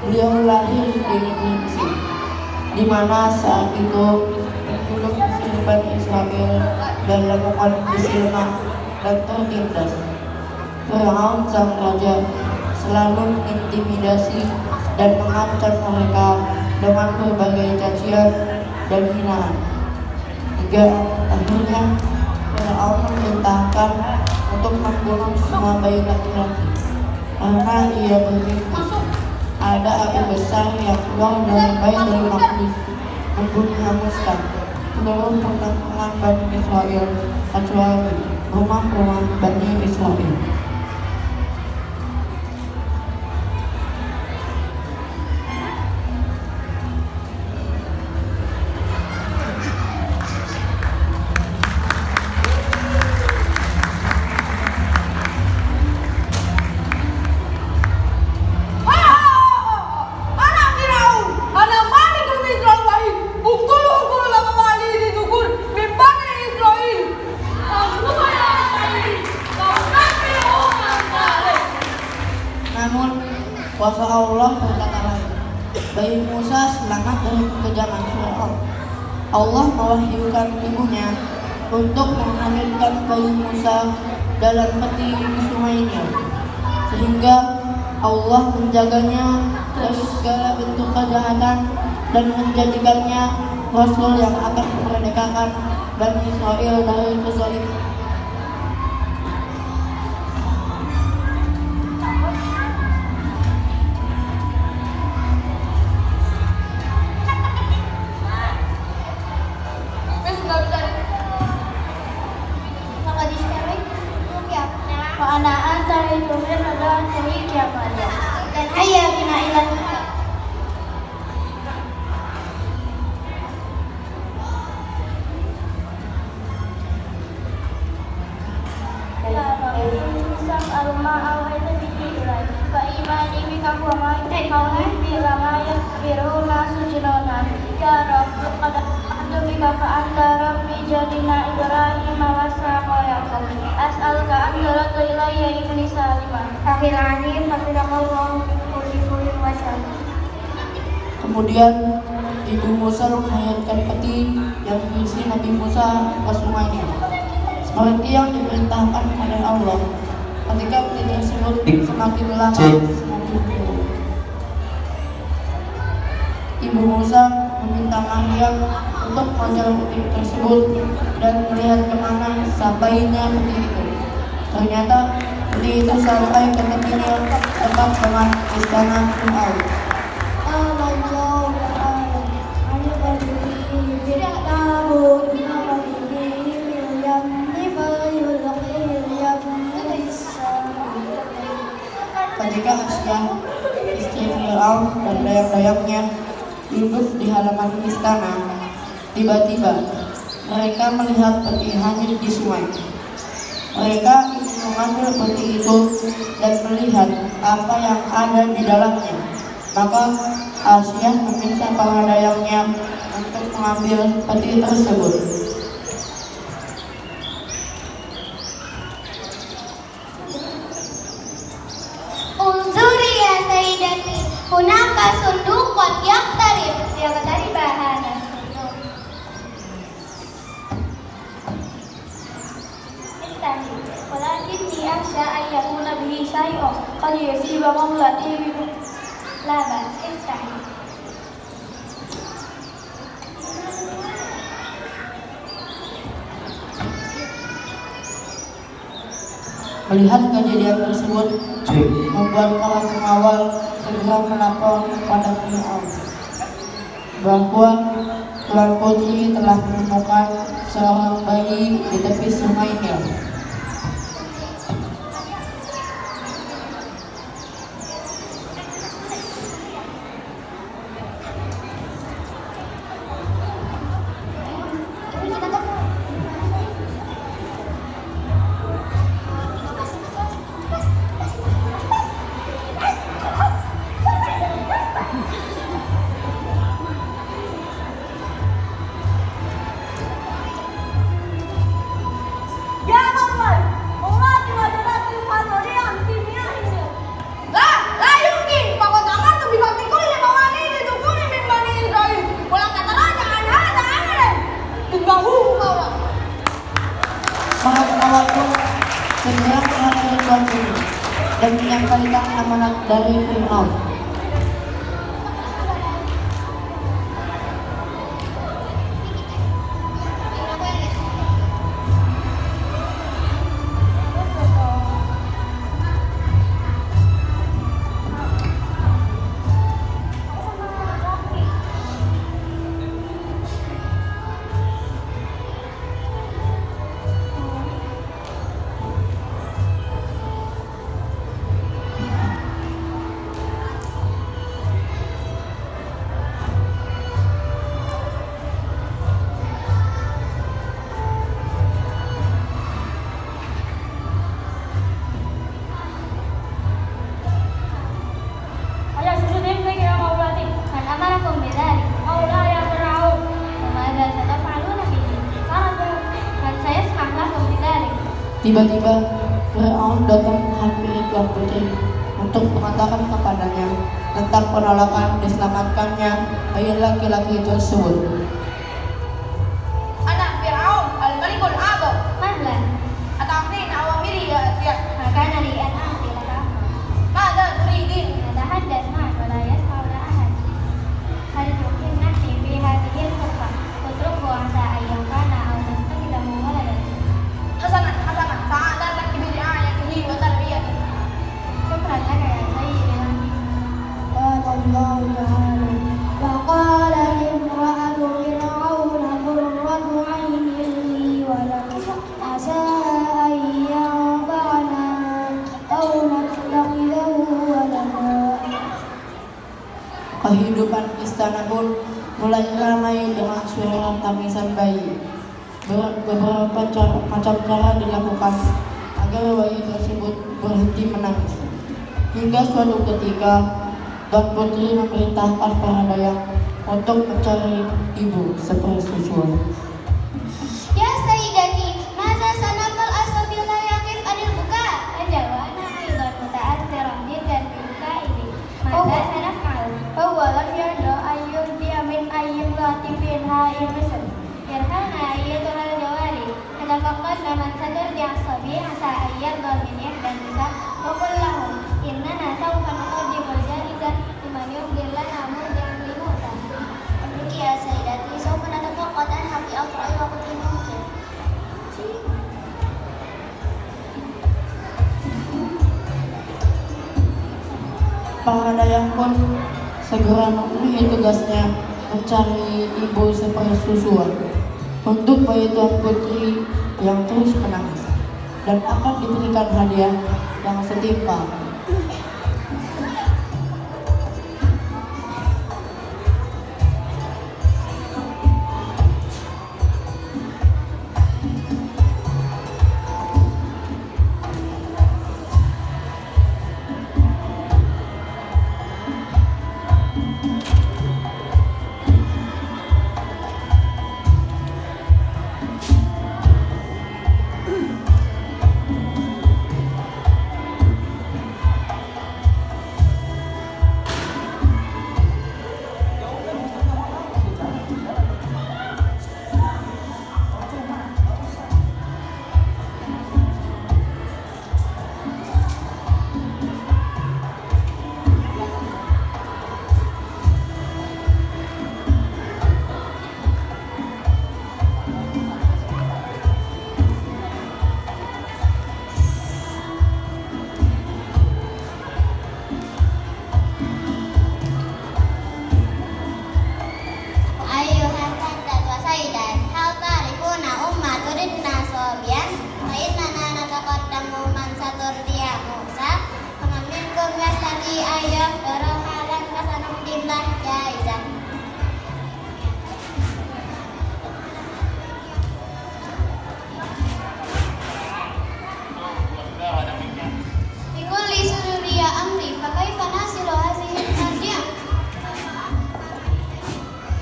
Beliau lahir di negeri Mesir, di mana saat itu penduduk Mesir Bani Israel dalam kondisi lemah dan tertindas. Firaun sang raja selalu mengintimidasi dan mengancam mereka dengan berbagai cacian dan hinaan, hingga akhirnya Firaun memerintahkan untuk membunuh semua bayi laki-laki karena ia bermimpi ada api besar yang keluar dari Baitul Maqdis membunuh hanguskan seluruh perkampungan Bani Israel kecuali rumah-rumah Bani Israel. Namun kuasa Allah berkata lain. Bayi Musa selamat dari kekejaman Firaun. Allah mewahyukan ibunya untuk menghamilkan bayi Musa dalam peti di sungai Nil, sehingga Allah menjaganya dari segala bentuk kejahatan dan menjadikannya Rasul yang akan memerdekakan Bani Israel dari kezaliman. Wa ana anta itumin adalah dari kiamatnya dan hayya bina ilan sang alma awalnya dihirai fa imani bika wa ma kauna bila ma yakbiruna sujudona ya rabb qad anta bika fa anta rabbi jadina ibrahim wa saqa yaqub as'aluka an tarda ilayya ibni salimah akhirani fafidakallahu min kulli furin wa syarr. Kemudian ibu Musa menghayatkan peti yang berisi Nabi Musa ke sungai Nil, seperti yang diperintahkan oleh Allah. Ketika peti tersebut semakin lama semakin buruk, ibu Musa meminta Maryam untuk mengambil peti tersebut dan melihat kemana sampainya peti itu. Ternyata peti itu sampai ke tepi Nil, dekat dengan istana Firaun. Ketika Asyah, istri Firaun dan dayang-dayangnya duduk di halaman istana, tiba-tiba mereka melihat peti hanyut di sungai. Mereka mengambil peti itu dan melihat apa yang ada di dalamnya. Maka Asyah meminta para dayangnya untuk mengambil peti tersebut. Unzuri ya sayyidati hunaka sunduqan yaqtarib dari bahana. Walakinni akhsha an yakuna bihi syai'un qad yusiba mamlati bi labas istahi. Melihat kejadian tersebut membuat para pengawal segera melapor kepada Firaun bahwa Tuan Putri telah menemukan seorang bayi di tepi sungai Nil. Ya amanat dari Fir'aun. Ayah susudim kira maulati kan amarakum bidzalik qaula ya fir'aun maka satafaluna bihi qala kan saya lakum bidzalik. Tiba-tiba Fir'aun datang menghampiri Tuan Putri untuk mengatakan kepadanya tentang penolakan diselamatkannya bayi laki-laki tersebut. Anak Fir'aun al-Malikul A'zam Mahlan ata'khina awamiri ya Asya makana li an a'ti laka Mada turidin natahaddath ma'ak wa la yasma'una ahad hal mungkin nahti fi hadhihi al-khutbah utruku asa ayyam kana aw nastaqidamu waladan. Hasanat sa'adan laki bi'ayatihi wa tarbiyatihi. Syukran laka ya sayyidina. قال الله تعالى وقالت امرأة فرعون قرة عين لي ولك عسى أن ينفعنا أو نتخذه ولدا. Kehidupan istana pun mulai ramai dengan suara tangisan bayi. Beberapa macam cara dilakukan agar bayi tersebut berhenti menangis. Hingga suatu ketika Tuan Putri memerintahkan para dayang untuk mencari ibu sepersusuan. Ya Sayyidati, masa sanafal asabil la yaqif anil buka? Ajawana aidan muta'assiran jiddan bil kaili. Maka sanaf'al. Huwa lam yarda ayyun dia min ayyin latifin ha'il misl. Yarhana ayyatuhal jawari. Natafaqadna man satardi asabi asa ayyadha min ihdan nisa. Wa qul lahum innana sawfa nuqaddimul jaizah liman yubdil lana murdi'an li Musa. Amriki ya Sayyidati, sawfa natafaqad anha fi asra'i waqtin mumkin. Para dayang pun segera memenuhi tugasnya mencari ibu sepersusuan untuk bayi Tuan Putri yang terus menangis dan akan diberikan hadiah yang setimpal. Ayuhan sandat wa sayyidat, hal ta'rifuna umma turidna sobian wa innana nataqaddamu man saturdiya Musa faman minkum yastati ayyah halan fasanumdillah jaizah. Bikulli sururiya amri fakaifa nasilu hazihi al-ardiya.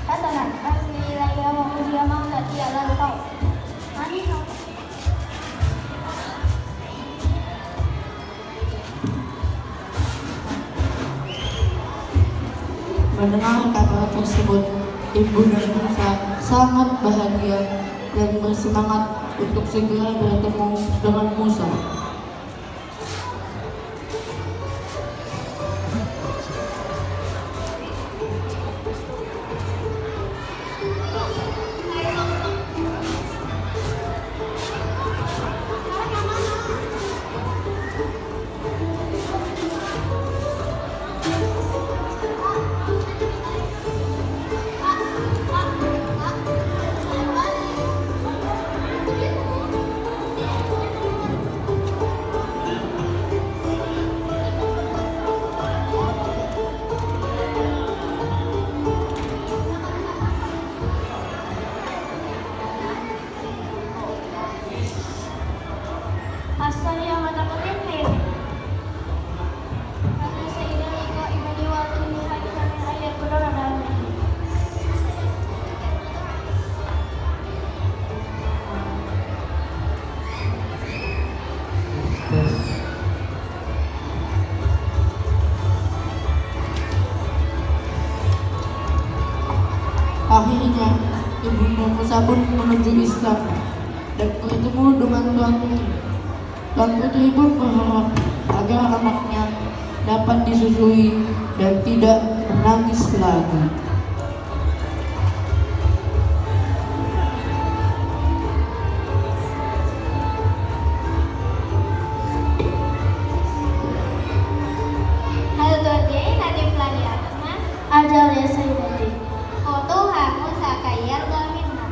Hasanat asli ilayya wa hudiya maulati alal qaum. Mani kau. Mendengar kabar tersebut, ibu dan Musa sangat bahagia dan bersemangat untuk segera bertemu dengan Musa. Musa pun menuju Islam dan bertemu dengan Tuan Putri. Tuan Putri pun berharap agar anaknya dapat disusui dan tidak menangis lagi. Hal dodi nadif lagi atasna Ajal ya Sayyidati. Fotoha Musa kayar minna.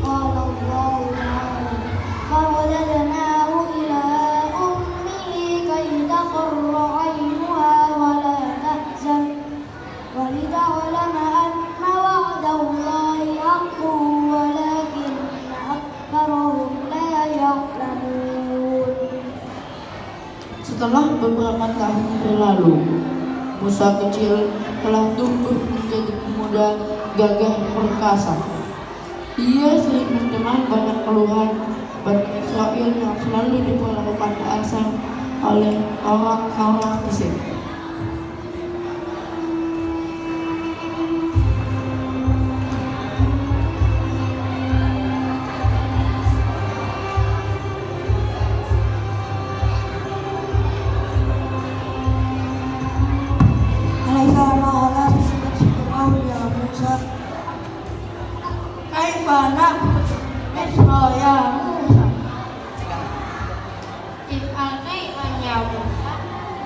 Qala Allah Ta'ala fawadadnahu ila ummihi kay taqarra 'aynuha wa la tahzan wa lita'lama anna wa'da Allahi haqqun walakinna aktharahum la ya'lamun. Setelah beberapa tahun berlalu, Musa kecil telah tumbuh menjadi pemuda gagah perkasa. Ia sering mendengar banyak keluhan Bani Israel yang selalu diperlakukan kasar oleh orang-orang Mesir.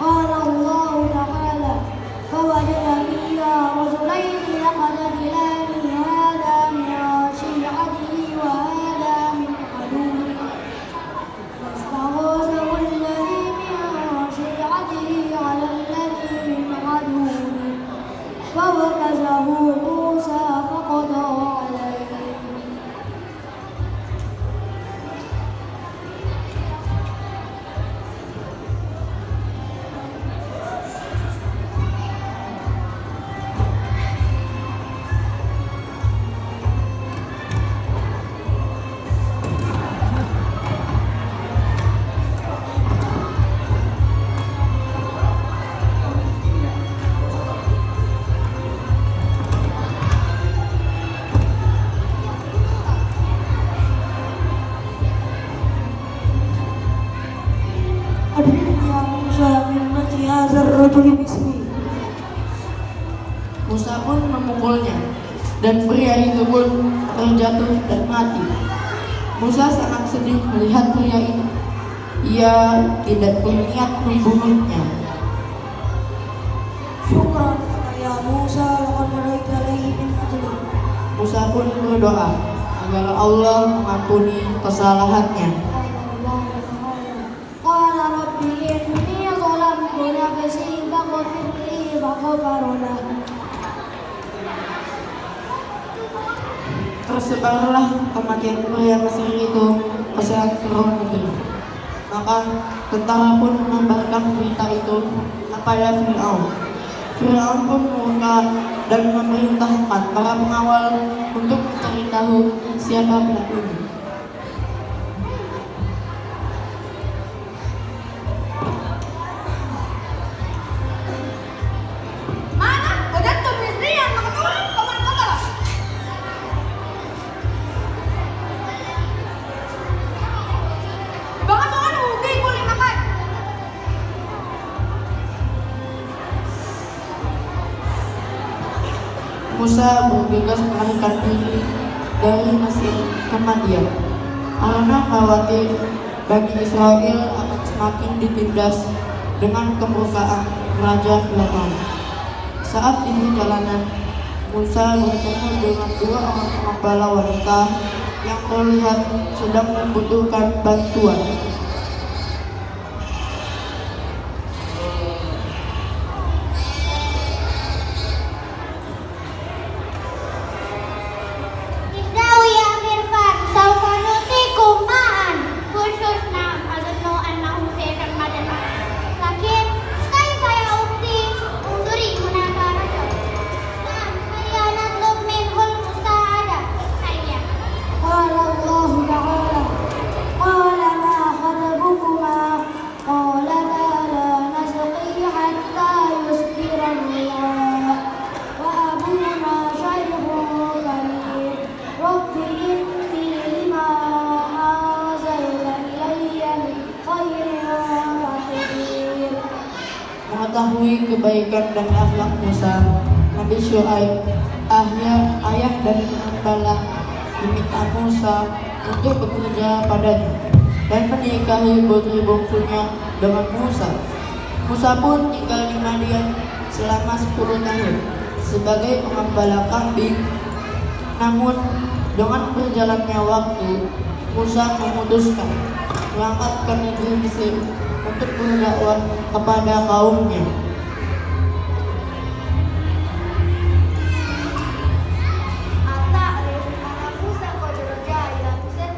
قال الله تعالى فوجد فيها رجلين يقتتلان هذا من شيعته وهذا من عدوه فاستغاثه الذي من شيعته على الذي من عدوه فوكزه موسى فقضى عليه. Musa pun memukulnya dan pria itu pun terjatuh dan mati. Musa sangat sedih melihat pria itu. Ia tidak berniat membunuhnya. Syukran ya Musa laqad manaita alaihi min fadli. Musa pun berdoa agar Allah mengampuni kesalahannya. Qala rabbi inni zalamtu nafsi faghfir li faghfara lahu. Tersebarlah kematian pria Mesir itu ke seluruh negeri. Maka tentara pun menyebarkan berita itu kepada Fir'aun. Fir'aun pun murka dan memerintahkan para pengawal untuk mencari tahu siapa pelakunya. Mana? Wajadtum Misriyan maqtulan faman qatalah. Baka soal ubi ko linakan. Musa bergegas melarikan diri dari Mesir ke Madian karena khawatir Bani Israel akan semakin ditindas dengan kemurkaan Raja Firaun. Saat di perjalanan, Musa bertemu dengan dua orang pengembala wanita yang terlihat sedang membutuhkan bantuan. Isdawi ya Mirfan saufa nutikum ma'an. Khusus na'am adunnu annahu sayyidan madana. Lakin kaifa ya ukhti unduri hunaka rajul. Na'am hayya natlub minhul musa'adah. Hayya. Qala Allah Ta'ala qala ma mengetahui kebaikan dan akhlak Musa, Nabi Syuaib, ayah dari pengembala, meminta Musa untuk bekerja padanya dan menikahi putri bungsunya dengan Musa. Musa pun tinggal di Madian selama 10 tahun sebagai pengembala kambing. Namun dengan berjalannya waktu, Musa memutuskan berangkat ke negeri Mesir untuk berdakwah kepada kaumnya. أتعرف أن موسى قد رجع إلى مصر؟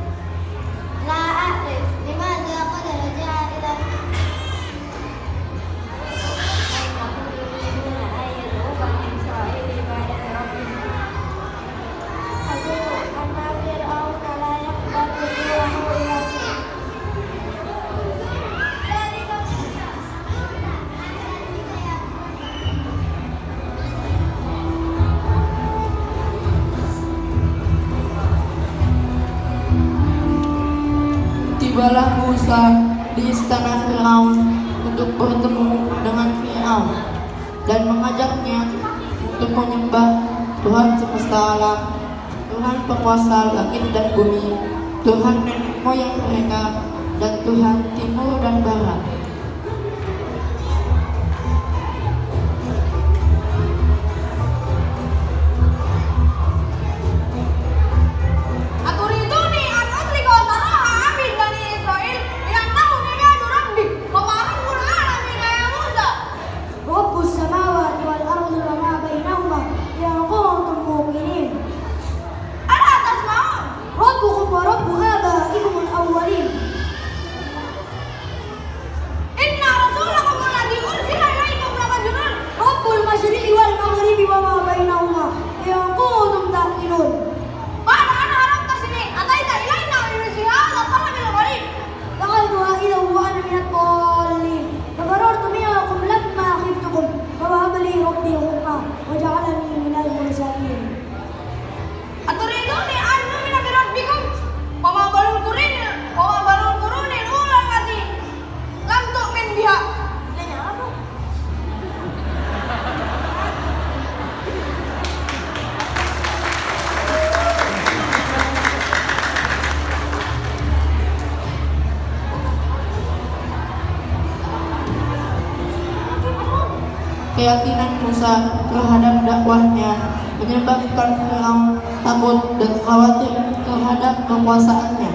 لا أعرف. لماذا قد رجع إلى مصر؟ إنهم يريدون أن يدعوا بني إسرائيل لعبادة ربهم. أظن أن فرعون لا يقبل رجوعه إلى مصر. ذلك موسى. Tibalah Musa di istana Firaun untuk bertemu dengan Firaun dan mengajaknya untuk menyembah Tuhan semesta alam, Tuhan penguasa langit dan bumi, Tuhan nenek moyang mereka, dan Tuhan timur dan barat. Aturiduni an utlika saraha min bani Israil li'annahu ibadu rabbik wa ma rabbul alamin ya Musa. رب السماوات والأرض وما بينهما إن كنتم موقنين Ala tasma'un. ربكم ورب آبائكم الأولين Inna rasulakum alladhi ursila ilaikum lamajnun. رب المشرق والمغرب وما بينهما إن كنتم تعقلون Ba'da an haramta sinin ataita ilaina bi hadha talabil gharib. دخلتها إذا وأنا من الضالين ففررت منكم لما خفتكم فوهب لي ربي حكما وجعلني من المرسلين Aturiduni an nu'mina bi rabbikum wa ma balul quruni al-ula allati lam tu'min biha. Nanya apa? Keyakinan Musa terhadap dakwahnya menyebabkan Firaun takut dan khawatir terhadap kekuasaannya.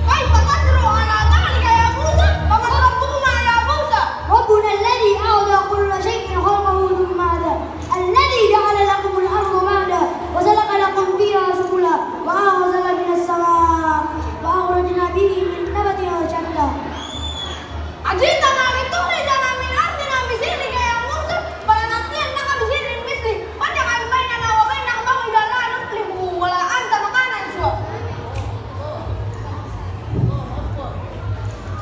Kaifa tadru ala dhalika ya Musa? Wa man rabbukuma ya Musa? ربنا الذي أعطى كل شيء خلقه ثم هدى الذي جعل لكم الأرض مهدا وسلك لكم فيها سبلا وأنزل من السماء فأخرجنا به من نبات شتى Ajitana litukhrijana min ardina bi sihrika ya Musa. Falanatiyannaka bi sihrin misli faj'al bainana wa bainaka maw'idan la nukhlifu wa la anta makanan suwa.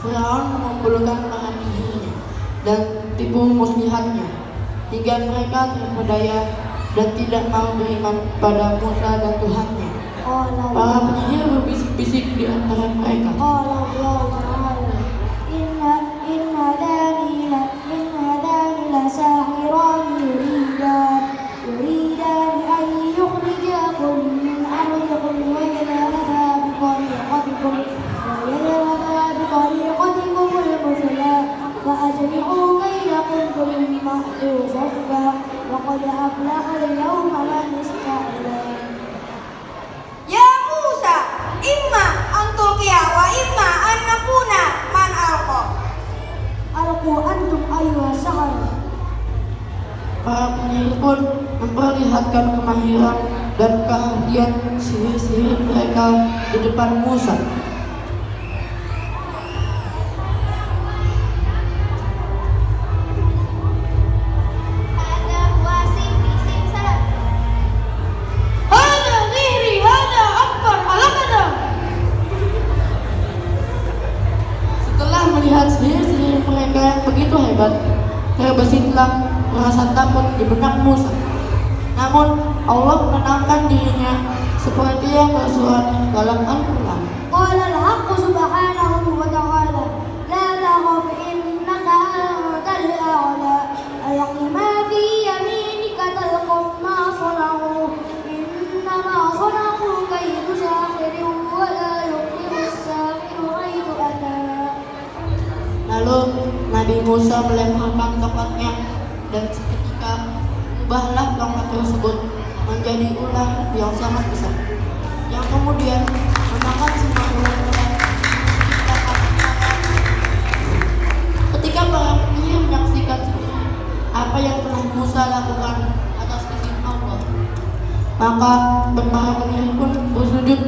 Firaun mengumpulkan para penyihirnya dan tipu muslihatnya hingga mereka terpedaya dan tidak mau beriman pada Musa dan Tuhannya. Para penyihir berbisik-bisik di antara mereka. قال الله تعالى إن هذان لساحران يريدان أن يخرجاكم من أرضكم ويذهبا بطريقتكم المثلى فأجمعوا كيدكم ثم أتوا صفا وقد أفلح اليوم من استعلى Ya Musa, imma an tulqiya wa imma an nakuna man alqa. ألقوا أنتم أيها السحرة Para penyihir pun memperlihatkan kemahiran dan keahlian sihir-sihir mereka di depan Musa. Hadza huwa terbesitlah rasa takut di benak Musa. Namun Allah menenangkan dirinya seperti yang tersurat dalam Al-Quran. قال الحق سبحانه وتعالى لا تخف إنك أنت الأعلى ألق ما في يمينك تلقف ما صنعوا إنما صنعوا كيد ساحر ولا يفلح الساحر حيث أتى. Lalu Nabi Musa melemparkan tongkatnya dan seketika ubahlah tongkat tersebut menjadi ular yang sangat besar, yang kemudian memakan semua ular-ular di sekitar ketika para penyihir menyaksikan apa yang telah Musa lakukan atas izin Allah, maka para penyihir pun bersujud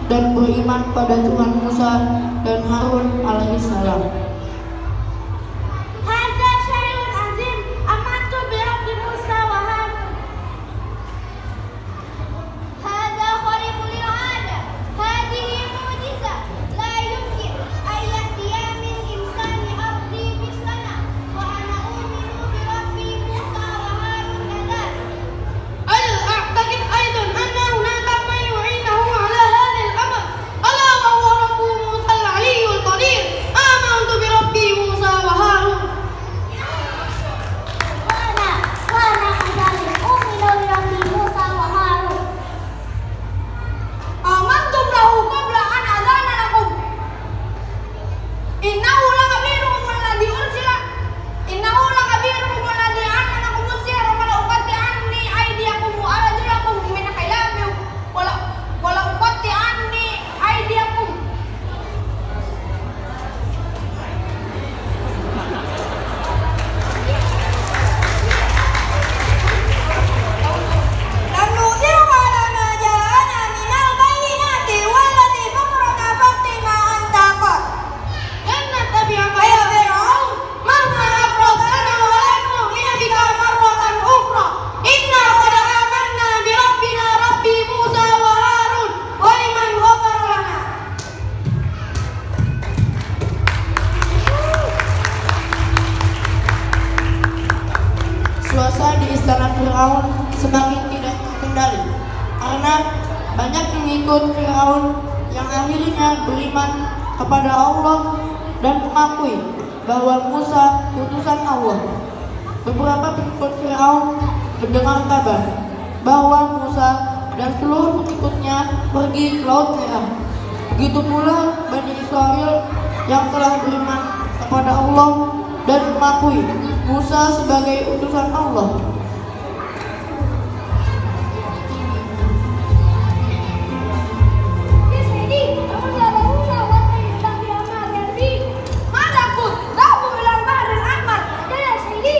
dan beriman pada Tuhan Musa dan Harun alaihissalam. هذا شيء عظيم آمنت برب موسى وهارون. هذا خارق للعادة. هذه معجزة لا يمكن أن يأتي من إنسان أرضي مثلنا وأنا أؤمن برب موسى وهارون كذلك. أعتقد أيضا أن هناك من يعينه على هذا الأمر ألا وهو رب موسى العلي القدير. آمنت برب موسى وهارون. وأنا كذلك أؤمن برب موسى وهارون. آمنتم له قبل أن أذان لكم إنه لكبيركم الذي علمكم السحر ولأقطعن أيديكم وأرجلكم من خلاف ولأقطعن أيديكم. لنؤثرك على ما جاءنا من البينات والذي فطرنا فاقض ما أنت قاض. لن نتبعك يا فرعون مهما أغرقتنا ولن نؤمن بك مرة أخرى. إنا قد آمنا بربنا رب موسى وهارون ولمن غفر لنا. Suasana di istana Firaun semakin tidak terkendali karena banyak pengikut Firaun yang akhirnya beriman kepada Allah dan mengakui bahwa Musa utusan Allah. Beberapa pengikut Firaun mendengar kabar bahwa Musa dan seluruh pengikutnya pergi ke Laut Merah. Begitu pula Bani Israel yang telah beriman kepada Allah dan mengakui Musa sebagai utusan Allah. يا سيدي أرجلهن والطير بأمر ربي. ماذا قلت؟ ذهبوا إلى البحر الأحمر. يا سيدي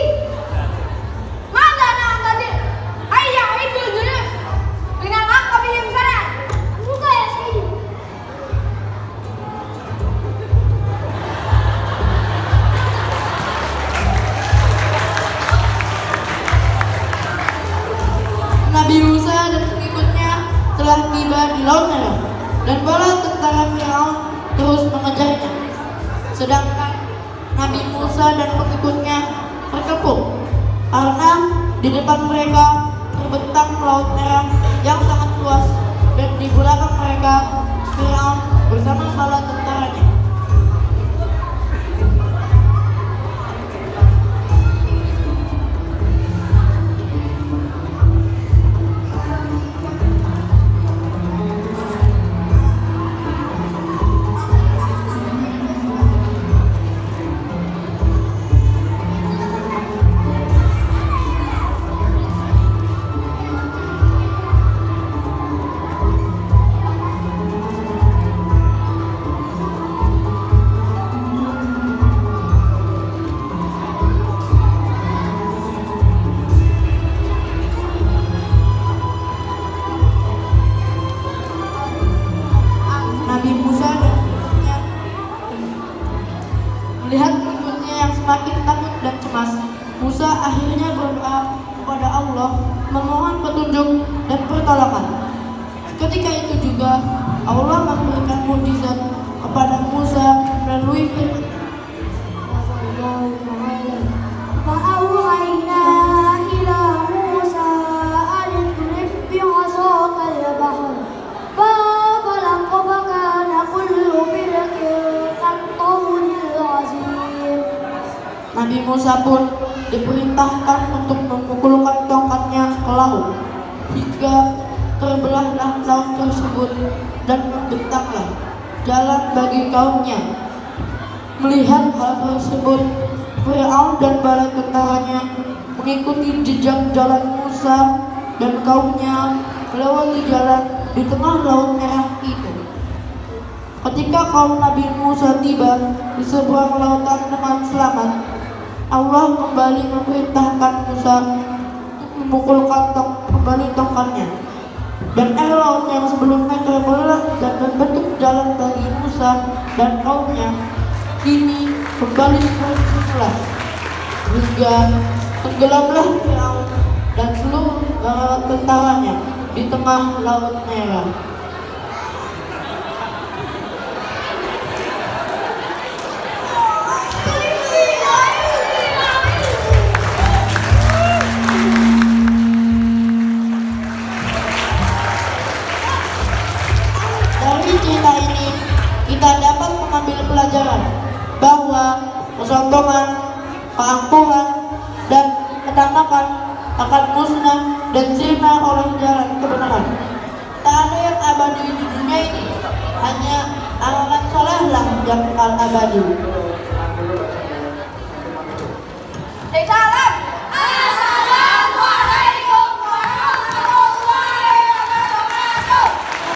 ماذا نعتذر؟ هيا عدوا الجيوش لنلحق بهم سريعا. buka ya Sayyidi. Nabi Musa dan pengikutnya telah tiba di Laut Merah dan bala tentara Firaun terus mengejarnya. Sedangkan Nabi Musa dan pengikutnya terkepung karena di depan mereka terbentang Laut Merah yang sangat luas dan di belakang mereka Firaun bersama bala tentaranya. Nabi Musa dan pengikutnya melihat pengikutnya yang semakin takut dan cemas. Musa akhirnya berdoa kepada Allah memohon petunjuk dan pertolongan. Ketika itu juga Allah memberikan mukjizat kepada Musa melalui firman. فأوحى Musa pun diperintahkan untuk memukulkan tongkatnya ke laut, hingga terbelahlah laut tersebut dan membentanglah jalan bagi kaumnya. Melihat hal tersebut, Fir'aun dan bala tentaranya mengikuti jejak jalan Musa dan kaumnya melewati jalan di tengah laut merah itu. Ketika kaum Nabi Musa tiba di seberang lautan dengan selamat, Allah kembali memerintahkan Musa untuk memukulkan kembali tongkatnya. Dan air laut yang sebelumnya terbelah dan membentuk jalan bagi Musa dan kaumnya kini kembali seperti semula, hingga tenggelamlah Fir'aun dan seluruh bala tentaranya di tengah laut merah. Dari cerita ini kita dapat mengambil pelajaran bahwa kesombongan, keangkuhan, dan ketamakan akan musnah dan sirna oleh jalan kebenaran. Tak ada yang abadi di dunia ini, hanya amalan solehlah yang akan abadi.